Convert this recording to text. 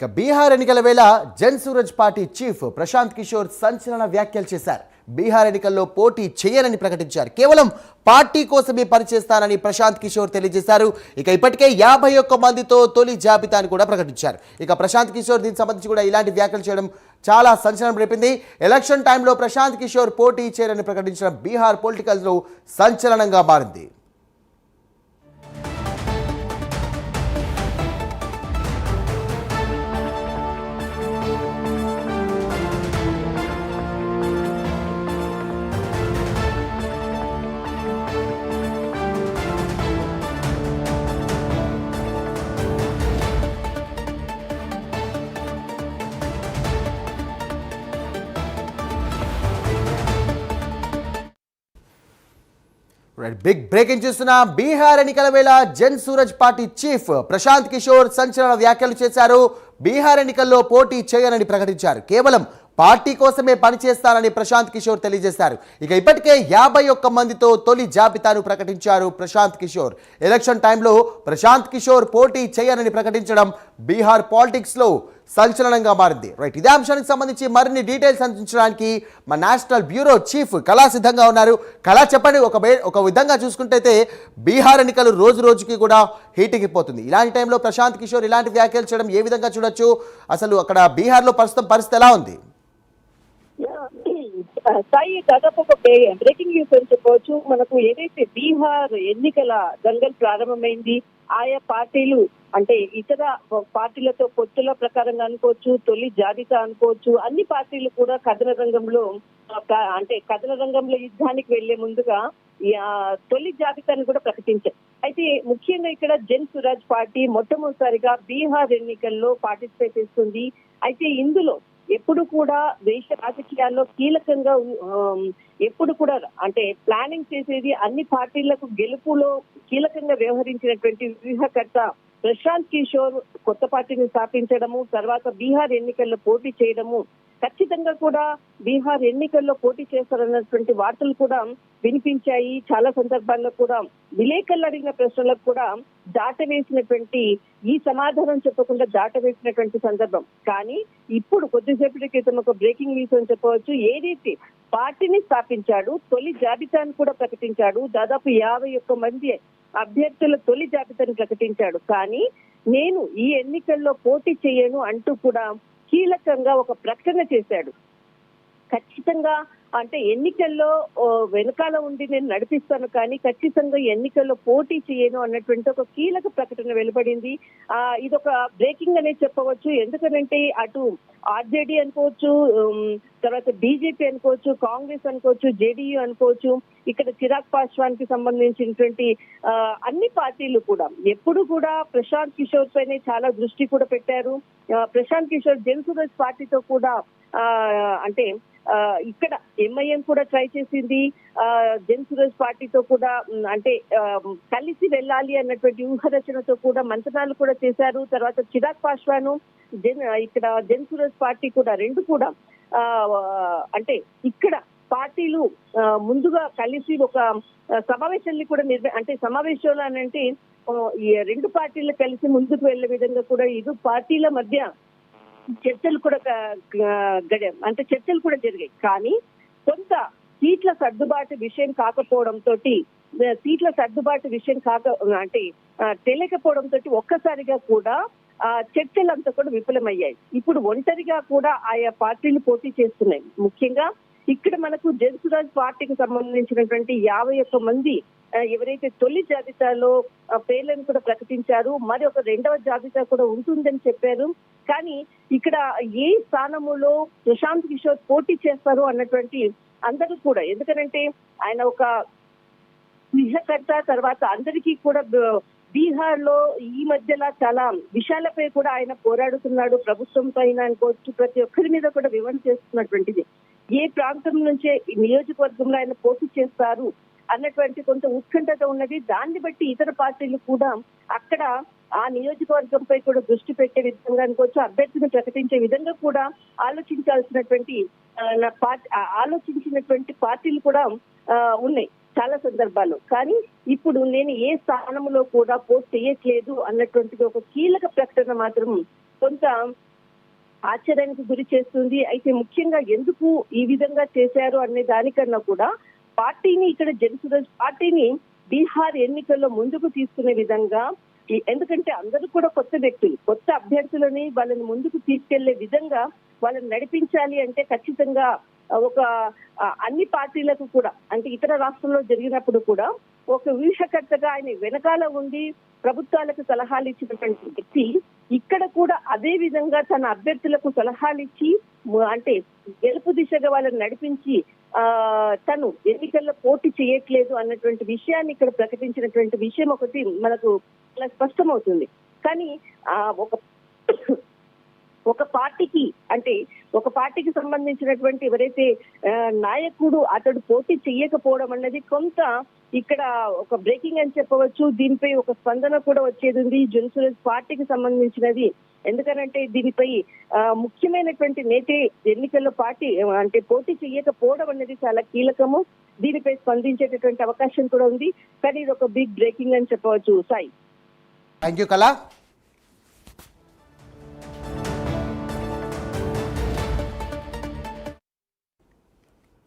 ఇక బీహార్ ఎన్నికల వేళ జన్ సూరజ్ పార్టీ చీఫ్ ప్రశాంత్ కిషోర్ సంచలన వ్యాఖ్యలు చేశారు. బీహార్ ఎన్నికల్లో పోటీ చేయనని ప్రకటించారు. కేవలం పార్టీ కోసమే పనిచేస్తానని ప్రశాంత్ కిషోర్ తెలియజేశారు. ఇక ఇప్పటికే 51 మందితో తొలి జాబితాను కూడా ప్రకటించారు. ఇక ప్రశాంత్ కిషోర్ దీనికి సంబంధించి కూడా ఇలాంటి వ్యాఖ్యలు చేయడం చాలా సంచలనం రేపింది. ఎలక్షన్ టైంలో ప్రశాంత్ కిషోర్ పోటీ చేయనని ప్రకటించడం బీహార్ పొలిటికల్స్లో సంచలనంగా మారింది. బిగ్ బ్రేకింగ్ చూస్తున్న బీహార్ ఎన్నికల వేళ జన్ సూరజ్ పార్టీ చీఫ్ ప్రశాంత్ కిషోర్ సంచలన వ్యాఖ్యలు చేశారు. బీహార్ ఎన్నికల్లో పోటీ చేయనని ప్రకటించారు. కేవలం పార్టీ కోసమే పనిచేస్తానని ప్రశాంత్ కిషోర్ తెలియజేశారు. ఇక ఇప్పటికే 51 మందితో తొలి జాబితాను ప్రకటించారు ప్రశాంత్ కిషోర్. ఎలక్షన్ టైంలో ప్రశాంత్ కిషోర్ పోటీ చేయనని ప్రకటించడం బీహార్ పాలిటిక్స్లో సంచలనంగా మారింది. రైట్, ఇదే అంశానికి సంబంధించి మరిన్ని డీటెయిల్స్ అందించడానికి మా నేషనల్ బ్యూరో చీఫ్ కళా సిద్ధంగా ఉన్నారు. కళా, చెప్పండి. ఒక విధంగా చూసుకుంటే బీహార్ ఎన్నికలు రోజు రోజుకి కూడా హీటెక్కిపోతుంది. ఇలాంటి టైంలో ప్రశాంత్ కిషోర్ ఇలాంటి వ్యాఖ్యలు చేయడం ఏ విధంగా చూడొచ్చు? అసలు అక్కడ బీహార్లో ప్రస్తుతం పరిస్థితి ఎలా ఉంది? సాయి, దాదాపు ఒక బ్రేకింగ్ న్యూస్ అని చెప్పవచ్చు. మనకు ఏదైతే బీహార్ ఎన్నికల దంగల్ ప్రారంభమైంది, ఆయా పార్టీలు అంటే ఇతర పార్టీలతో పొత్తుల ప్రకారంగా అనుకోవచ్చు, తొలి జాబితా అనుకోవచ్చు, అన్ని పార్టీలు కూడా కథన రంగంలో యుద్ధానికి వెళ్లే ముందుగా తొలి జాబితాను కూడా ప్రకటించారు. అయితే ముఖ్యంగా ఇక్కడ జన్ సురాజ్ పార్టీ మొట్టమొదటిసారిగా బీహార్ ఎన్నికల్లో పార్టిసిపేట్ చేస్తుంది. అయితే ఇందులో ఎప్పుడు కూడా దేశ రాజకీయాల్లో కీలకంగా ఎప్పుడు కూడా అంటే ప్లానింగ్ చేసేది అన్ని పార్టీలకు గెలుపులో కీలకంగా వ్యవహరించినటువంటి వ్యూహకర్త ప్రశాంత్ కిషోర్ కొత్త పార్టీని స్థాపించడము, తర్వాత బీహార్ ఎన్నికల్లో పోటీ చేయడము, ఖచ్చితంగా కూడా బీహార్ ఎన్నికల్లో పోటీ చేస్తారన్నటువంటి వార్తలు కూడా వినిపించాయి. చాలా సందర్భాల్లో కూడా విలేకరులు అడిగిన ప్రశ్నలకు కూడా దాటవేసినటువంటి ఈ సమాధానం చెప్పకుండా దాటవేసినటువంటి సందర్భం. కానీ ఇప్పుడు కొద్దిసేపటి క్రితం ఒక బ్రేకింగ్ న్యూస్ అని చెప్పవచ్చు. ఏదైతే పార్టీని స్థాపించాడు, తొలి జాబితాను కూడా ప్రకటించాడు, దాదాపు 51 మంది అభ్యర్థుల తొలి జాబితాను ప్రకటించాడు. కానీ నేను ఈ ఎన్నికల్లో పోటీ చేయను అంటూ కూడా కీలకంగా ఒక ప్రకటన చేశాడు. ఖచ్చితంగా అంటే ఎన్నికల్లో వెనకాల ఉండి నేను నడిపిస్తాను, కానీ ఖచ్చితంగా ఎన్నికల్లో పోటీ చేయను అన్నటువంటి ఒక కీలక ప్రకటన వెలువడింది. ఇదొక బ్రేకింగ్ అనేది చెప్పవచ్చు. ఎందుకంటే అటు ఆర్జేడీ అనుకోవచ్చు, తర్వాత బీజేపీ అనుకోవచ్చు, కాంగ్రెస్ అనుకోవచ్చు, జేడీయూ అనుకోవచ్చు, ఇక్కడ చిరాగ్ పాస్వాన్ కి సంబంధించినటువంటి అన్ని పార్టీలు కూడా ఎప్పుడు కూడా ప్రశాంత్ కిషోర్ పైనే చాలా దృష్టి కూడా పెట్టారు. ప్రశాంత్ కిషోర్ జన్ సూరజ్ పార్టీతో కూడా అంటే ఇక్కడ ఎంఐఎం కూడా ట్రై చేసింది. జన్ సూరజ్ పార్టీతో కూడా అంటే కలిసి వెళ్ళాలి అన్నటువంటి వ్యూహరచనతో కూడా మంత్రాలు కూడా చేశారు. తర్వాత చిరాగ్ పాస్వాన్ ఇక్కడ జన్ సూరజ్ పార్టీ కూడా రెండు కూడా అంటే ఇక్కడ పార్టీలు ముందుగా కలిసి ఒక సమావేశాన్ని కూడా అంటే సమావేశాలు అని అంటే ఈ రెండు పార్టీలు కలిసి ముందుకు వెళ్లే విధంగా కూడా ఇరు పార్టీల మధ్య చర్చలు కూడా జరిగాయి. కానీ కొంత సీట్ల సర్దుబాటు విషయం కాకపోవడంతో తెలియకపోవడంతో ఒక్కసారిగా కూడా చర్చలంతా కూడా విఫలమయ్యాయి. ఇప్పుడు ఒంటరిగా కూడా ఆయా పార్టీలు పోటీ చేస్తున్నాయి. ముఖ్యంగా ఇక్కడ మనకు జన్ సురాజ్ పార్టీకి సంబంధించినటువంటి 51 మంది ఎవరైతే తొలి జాబితాలో పేర్లను కూడా ప్రకటించారు, మరి ఒక రెండవ జాబితా కూడా ఉంటుందని చెప్పారు. కానీ ఇక్కడ ఏ స్థానములో ప్రశాంత్ కిషోర్ పోటీ చేస్తారు అన్నటువంటి అందరూ కూడా, ఎందుకంటే ఆయన ఒక వ్యూహకర్త, తర్వాత అందరికీ కూడా బీహార్ లో ఈ మధ్యలో చాలా విషయాలపై కూడా ఆయన పోరాడుతున్నాడు. ప్రభుత్వం పైన అనుకోవచ్చు, ప్రతి ఒక్కరి మీద కూడా వివరణ చేస్తున్నటువంటిది. ఏ ప్రాంతం నుంచే ఈ నియోజకవర్గంలో ఆయన పోటీ చేస్తారు అన్నటువంటి కొంత ఉత్కంఠత ఉన్నది. దాన్ని బట్టి ఇతర పార్టీలు కూడా అక్కడ ఆ నియోజకవర్గంపై కూడా దృష్టి పెట్టే విధంగా అనుకోవచ్చు, అభ్యర్థిని ప్రకటించే విధంగా కూడా ఆలోచించినటువంటి పార్టీలు కూడా ఉన్నాయి చాలా సందర్భాల్లో. కానీ ఇప్పుడు నేను ఏ స్థానంలో కూడా పోటీ చేయట్లేదు అన్నటువంటిది ఒక కీలక ప్రకటన మాత్రం కొంత ఆశ్చర్యానికి గురి చేస్తుంది. అయితే ముఖ్యంగా ఎందుకు ఈ విధంగా చేశారు అనే దానికన్నా కూడా పార్టీని ఇక్కడ జనసురాజ్ పార్టీని బీహార్ ఎన్నికల్లో ముందుకు తీసుకునే విధంగా ఎందుకంటే అందరూ కూడా కొత్త వ్యక్తులు, కొత్త అభ్యర్థులని వాళ్ళని ముందుకు తీసుకెళ్లే విధంగా వాళ్ళని నడిపించాలి అంటే ఖచ్చితంగా ఒక అన్ని పార్టీలకు కూడా అంటే ఇతర రాష్ట్రంలో జరిగినప్పుడు కూడా ఒక వ్యూహకర్తగా ఆయన వెనకాల ఉండి ప్రభుత్వాలకు సలహాలు ఇచ్చినటువంటి వ్యక్తి ఇక్కడ కూడా అదే విధంగా తన అభ్యర్థులకు సలహాలు ఇచ్చి అంటే గెలుపు దిశగా వాళ్ళని నడిపించి తను ఎన్నికల్లో పోటీ చేయట్లేదు అన్నటువంటి విషయాన్ని ఇక్కడ ప్రకటించినటువంటి విషయం ఒకటి మనకు చాలా స్పష్టమవుతుంది. కానీ ఒక పార్టీకి అంటే ఒక పార్టీకి సంబంధించినటువంటి ఎవరైతే నాయకుడు అతడు పోటీ చెయ్యకపోవడం అన్నది కొంత ఇక్కడ ఒక బ్రేకింగ్ అని చెప్పవచ్చు. దీనిపై ఒక స్పందన కూడా వచ్చేది ఉంది జనసురాజ్ పార్టీకి సంబంధించినది. ఎందుకనంటే దీనిపై ముఖ్యమైనటువంటి నేతే ఎన్నికల్లో పార్టీ అంటే పోటీ చెయ్యకపోవడం అనేది చాలా కీలకము. దీనిపై స్పందించేటటువంటి అవకాశం కూడా ఉంది. కానీ ఇది ఒక బిగ్ బ్రేకింగ్ అని చెప్పవచ్చు. సాయి, థ్యాంక్ యూ కళ.